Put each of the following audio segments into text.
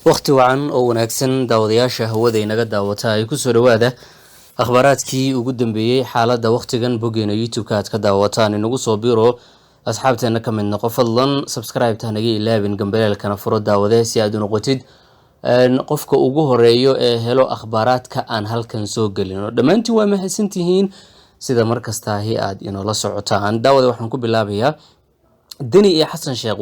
waqti wacan oo wanaagsan daawadayaasha hawada inaga daawata ay ku soo dhawaada akhbaaraadkii ugu dambeeyay xaaladda waqtigan boggeena YouTube-ka aad ka daawataan inagu soo biro asxaabteena ka mid noqo fadlan subscribe-ta naga ilaabin gambaleelkana furo daawade si aad u noqotid qofka ugu horeeyo ee helo akhbaaraadka aan halkan soo gelino dhammaantiin waa mahadsantihiin sida markastaahi aad inoola socotaan daawada waxaan ku bilaabayaa Deni iyo Xasan Sheekh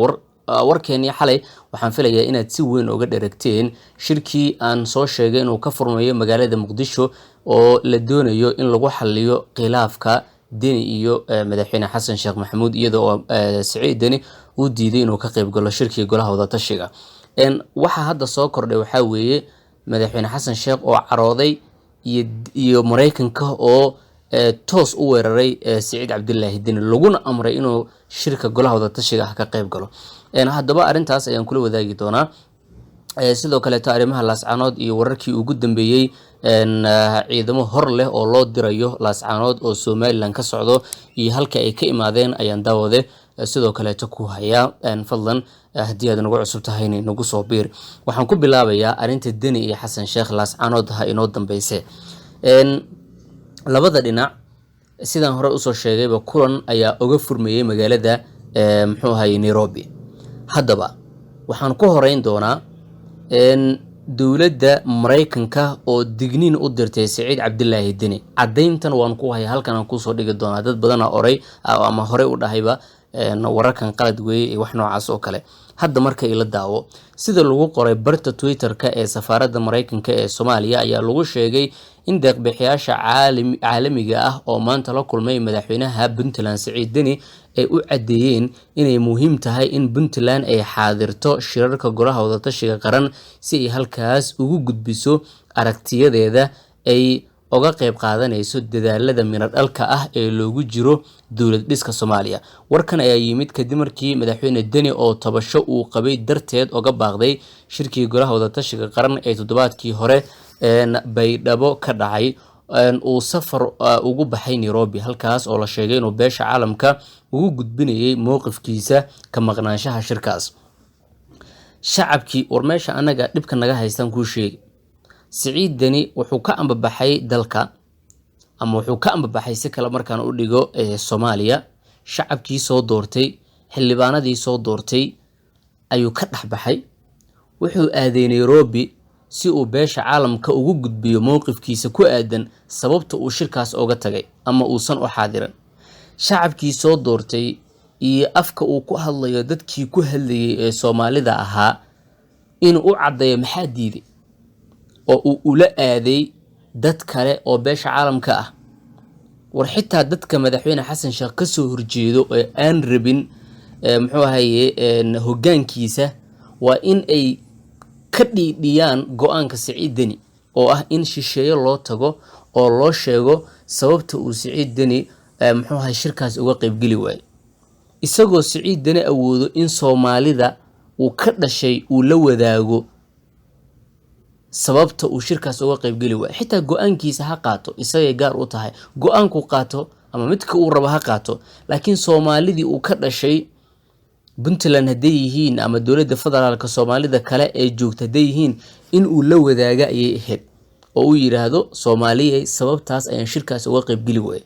warkeeni xalay waxaan filayaa inaad si weyn uga dheregteen shirkii aan soo sheegay inuu ka furmayo magaalada Muqdisho oo la doonayo in lagu xalliyo khilaafka Deni iyo madaxweyne Xasan Sheekh Maxamuud iyadoo Saciid Deni uu diiday inuu ka qayb galo shirkii golaha wada tashiga waxa hadda soo kordhay waxa weeye madaxweyne Xasan Sheekh oo carooday iyo Mareykanka oo toos u weeraray Saciid Cabdullaahi Deni laguna amray inuu shirka golaha wada tashiga ka qayb galo haddaba arintaas ayaan kula wadaagi doonaa sidoo kale taariimaha Laascaanood iyo wararkii ugu dambeeyay ciidamo hor leh oo loo dirayo Laascaanood oo Somaliland ka socdo iyo halka ay ka imaadeen ayaan daawade sidoo kale ku haya fadlan haddii aad nagu cusub tahay nagu soo biir waxaan ku bilaabayaa arinta Deni iyo Xasan Sheekh Laascaanood ha inoo dambeysay labada dhinac sidaan hore u soo sheegayba kulan ayaa uga furmayay magaalada muxuu ahaayay Nairobi haddaba waxaan ku horeyn doonaa dawladda Mareykanka oo digniin u dirtay Saciid Cabdullaahi Deni cadeyntan waan ku hayaa halkan aan ku soo dhigi doonaa dad badan oray ama hore u dhahayba wararkan qalad weey wax noocaas oo kale hadda marka ila daawo sida lagu qoray barta Twitter-ka ee safaaradda Mareykanka ee Soomaaliya ayaa lagu sheegay in deeq-bixiyaasha caalamiga ah oo maanta la kulmay madaxweynaha Puntland Saciid Deni ay u cadeeyeen inay muhiim tahay in Puntland ay xaadirto shirarka golaha wada tashiga qaran si ay halkaas ugu gudbiso aragtiyadeeda ay uga qayb qaadanayso dadaalada miradhalka ah ee loogu jiro dawlad dhiska Soomaaliya warkan ayaa yimid kadib markii madaxweyne Deni oo tabasho uu qabay darteed uga baaqday shirkii golaha wada tashiga qaran ee toddobaadkii hore Baydhabo ka dhacay uu safar ugu baxay Nairobi halkaas oo la sheegay inuu beesha caalamka ugu gudbinayay mowqifkiisa ka maqnaanshaha shirkaas shacabkii warmeesha anaga dhibka naga haystaan ku sheegay Saciid Deni wuxuu ka ambabaxay dalka ama wuxuu ka ambabaxay si kala markaan u dhigo Soomaaliya shacabkii soo doortay xildhibaanadii soo doortay ayuu ka dhaxbaxay wuxuu aaday Nairobi si uu beesha caalamka ugu gudbiyo mowqifkiisa ku aadan sababta uu shirkaas uga tagay ama uusan u xaadiran shacabkii soo doortay iyo afka uu ku hadlayo dadkii ku hadlayay ee Soomaalida ahaa in uu cadeeyo maxaa diiday oo uu ula aaday dad kale oo beesha caalamka ah war xitaa dadka madaxweyne Xasan Sheekh ka soo horjeedo ee aan rabin muxuu ahaayay hoggaankiisa waa in ay ka dhiidhiyaan go'aanka Saciid Deni oo ah in shisheeyo loo tago oo loo sheego sababta uu Saciid Deni muxuu ahaayay shirkaas uga qayb gali waayay isagoo Saciid Deni awoodo in Soomaalida uu ka dhashay uu la wadaago sababta uu shirkaas uga qayb gali waayay xitaa go'aankiisa ha qaato isagay gaar u tahay go'aanku qaato ama midka uu rabo ha qaato laakiin Soomaalidii uu ka dhashay Puntland haday yihiin ama dawladda federaalka Soomaalida kale ee joogta haday yihiin in uu la wadaaga ayay ahayd oo uu yiraahdo Soomaaliya sababtaas ayaan shirkaas uga qayb gali waayay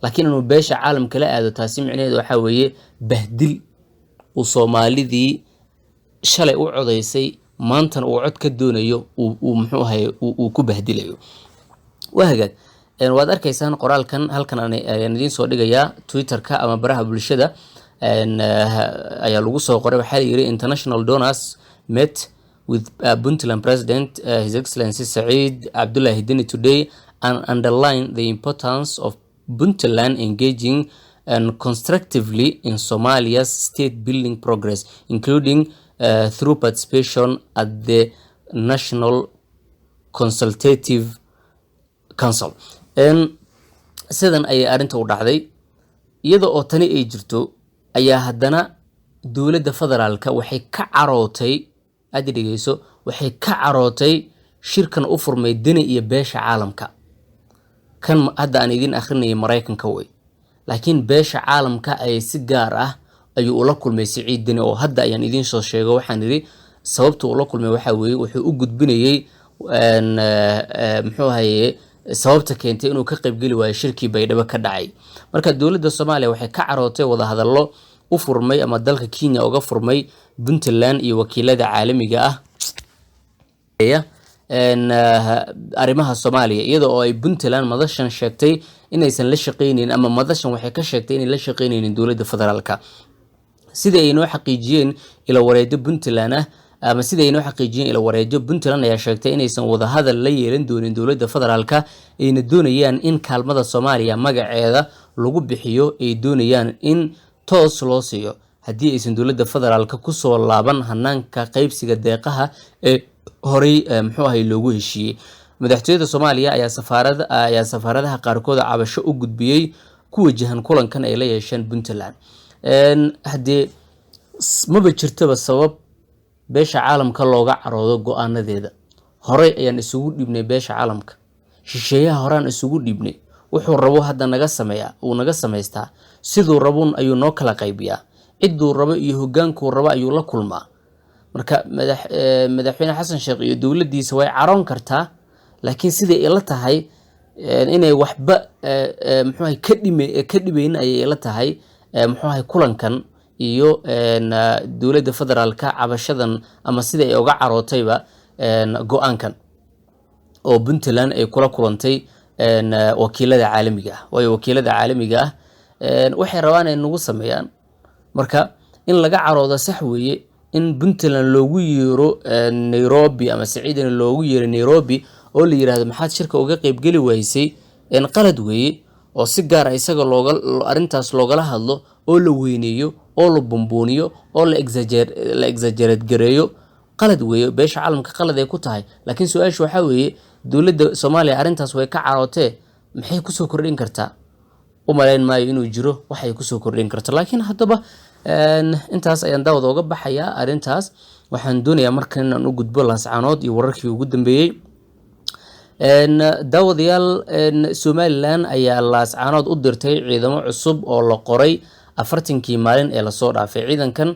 laakiin inuu beesha caalamka la aado taasi micnaheedu waxa weeye bahdil uu Soomaalidii shalay u codeysay maantan uu cod ka doonayo uu muxuu ahaayay uu ku bahdilayo wahagaag waad arkaysaan qoraalkan halkan aan idin soo dhigayaa Twitter-ka ama baraha bulshada ayaa lagu soo qoray waxa yiri international donors met with Puntland President His Excellency Saciid Cabdullaahi Deni today and underline the importance of Puntland engaging constructively in Somalia's state building progress including through participation at the National Consultative Council sidan ay arinta u dhacday iyada oo tani ay jirto ayaa haddana dawladda federaalka waxay ka carootay aad dhigayso waxay ka carootay shirkan u furmay Deni iyo beesha caalamka kan hadda aan idin akhrinay Mareykanka way laakiin beesha caalamka ay si gaar ah ayuu ula kulmay Saciid Deni oo hadda ayaan idin soo sheego waxaan yiri sababta uu la kulmay waxa weeye wuxuu u gudbinayay muxuu ahaye sababta keentay inuu ka qayb geli waayo shirkii Baydhabo ka dhacay. marka dowladda Soomaaliya waxay ka carootay wada hadallo u furmay ama dalka Kenya uga furmay Puntland iyo wakiilada caalamiga ah arrimaha Soomaaliya, iyadoo oo ay Puntland madashan sheegtay inaysan la shaqeyneen ama madashan waxay ka sheegtay inay la shaqeyneen dowladda federaalka. sida ay noo xaqiijiyeen ila wareedyo Puntland ama sida ay noo xaqiijiyeen ila wareedyo Puntland ayaa sheegtay inaysan wada hadal la yeelan doonin dowladda federaalka, ayna doonayaan in kaalmada Soomaaliya magaceeda lagu bixiyo, ay doonayaan in toos loo siiyo haddii aysan dowladda federaalka ku soo laaban hanaanka qaybsiga deeqaha ee horey muxuu ahay loogu heshiiyey. madaxtooyada Soomaaliya ayaa safaaradaha qaarkood cabasho u gudbiyay ku wajahan kulankan ay la yeesheen Puntland. haddii maba jirtaba sabab beesha caalamka looga caroodo go'aanadeeda. horey ayaan isugu dhibnay beesha caalamka, shisheeyaha horaan isugu dhibnay, wuxuu rabo hadda naga samaystaa, siduu rabuun ayuu noo kala qaybiyaa, ciduu rabo iyo hogaankuu rabo ayuu la kulmaa. marka madaxweyne xasan sheekh iyo dowladdiisa way caroon kartaa, laakiin siday ila tahay inay waxba muxuu ahay ka dhibayn ayay ila tahay muxuu ahay kulankan iyo dowladda federaalka cabashadan ama sida ay uga carootayba go'aankan oo Puntland ay kula kulantay wakiilada caalamiga ah. waayo wakiilada caalamiga ah waxay rabaan in nagu sameeyaan, marka in laga caroodo sax weeye. in Puntland loogu yeero Nairobi ama Saciidina loogu yeero Nairobi oo la yiraahdo maxaad shirka uga qayb gali waysay qalad weeye, oo si gaar ah isaga arintaas loogala hadlo oo la weyneeyo oo la bombooniyo oo la exaggerate gareeyo, qalad weeye. beesha caalamka qalad ay ku tahay, laakiin su'aashu waxa weeye dowladda Soomaaliya arintaas way ka carootee maxay ku soo kordhin kartaa? u malayn maayo inuu jiro waxay ku soo kordhin karto. laakiin haddaba intaas ayaan daawada uga baxayaa arintaas. waxaan doonayaa markan inaan u gudbo laascaanood iyo wararkii ugu dambeeyay. daawadayaal Somaliland ayaa laascaanood u dirtay ciidamo cusub oo la qoray 40kii maalin ee la soo dhaafay. ciidankan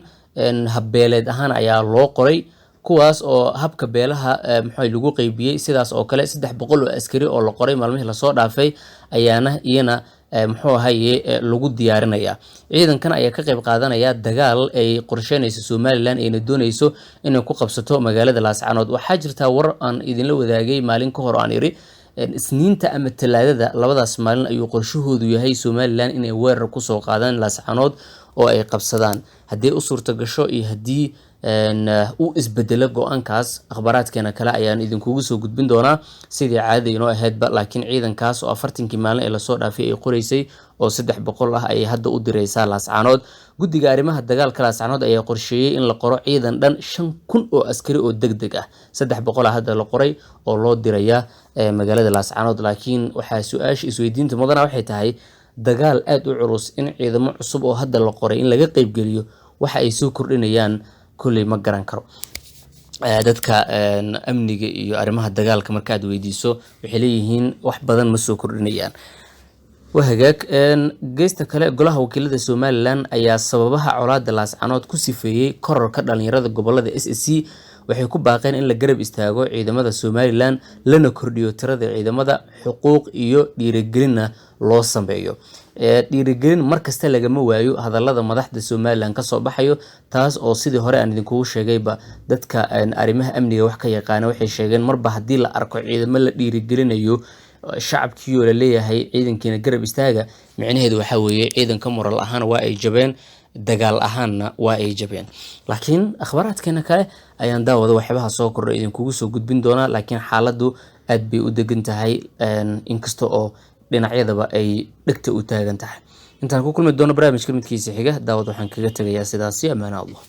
habbeeleed ahaan ayaa loo qoray, kuwaas oo habka beelaha maxay lagu qaybiyay. sidaas oo kale 300 oo askari oo la qoray maalmihii la soo dhaafay ayaana iyana muxuu ahaye lagu diyaarinaya. ciidankan ayaa ka qayb qaadanaya dagaal ay qorsheynayso Somaliland ayna doonayso inay ku qabsato magaalada Laascaanood. waxaa jirta war aan idinla wadaagay maalin ka hor aan iri isniinta ama talaadada labadaas maalin ayuu qorshahoodu yahay Somaliland inay weerar ku soo qaadaan Laascaanood oo ay qabsadaan. haddii u suurta gasho iyo haddii u isbedelo go'aankaas akhbaraadkeena kale ayaan idinkugu soo gudbin doonaa sidii caadi inoo ahaydba. laakiin ciidankaas oo 40kii maalin ee la soo dhaafay ay qoraysay oo 300 ah ay hadda u diraysaa Laascaanood. guddiga arrimaha dagaalka Laascaanood ayaa qorsheeyay in la qoro ciidan dhan 5,000 oo askari oo degdeg ah. 300 hadda la qoray oo loo diraya magaalada Laascaanood. laakiin waxaa su'aasha isweydiinta mudana waxay tahay dagaal aad u culus in ciidamo cusub oo hadda la qoray in laga qayb geliyo waxa ay soo kordhinayaan kulli ma garan karo. dadka amniga iyo arrimaha dagaalka markaad weydiiso waxay leeyihiin wax badan ma soo kordhinayaan. wahagaag geesta kale golaha wakiilada Somaliland ayaa sababaha colaadda Laascaanood ku sifeeyay kororka dhalinyarada gobolada SSC. waxay ku baaqeen in la garab istaago ciidamada Somaliland lana kordhiyo tirada ciidamada, xuquuq iyo dhiirigelin loo sameeyo. dhiirigelin markasta lagama waayo hadallada madaxda Somaliland ka soo baxayo, taas oo sidii hore aan idinkugu sheegayba dadka arrimaha amniga wax ka yaqaan waxay sheegeen marba haddii la arko ciidamo la dhiirigelinayo shacabkii la leeyahay ciidankiina garab istaaga, micnaheedu waxa weeye ciidanka moral ahaan waa ay jabeen, dagaal ahaanna waa ay jabeen. laakiin akhbaraadkeena kale ayaan daawada waxyaabaha soo kordhay idinkugu soo gudbin doonaa. laakiin xaaladdu aad bay u degan tahay inkasta oo dhinacyadaba ay dhegta u taagan tahay. intaan ku kulmi doono barnaamijka midkiisa xiga daawad waxaan kaga tagayaa sidaasi amaana Allah.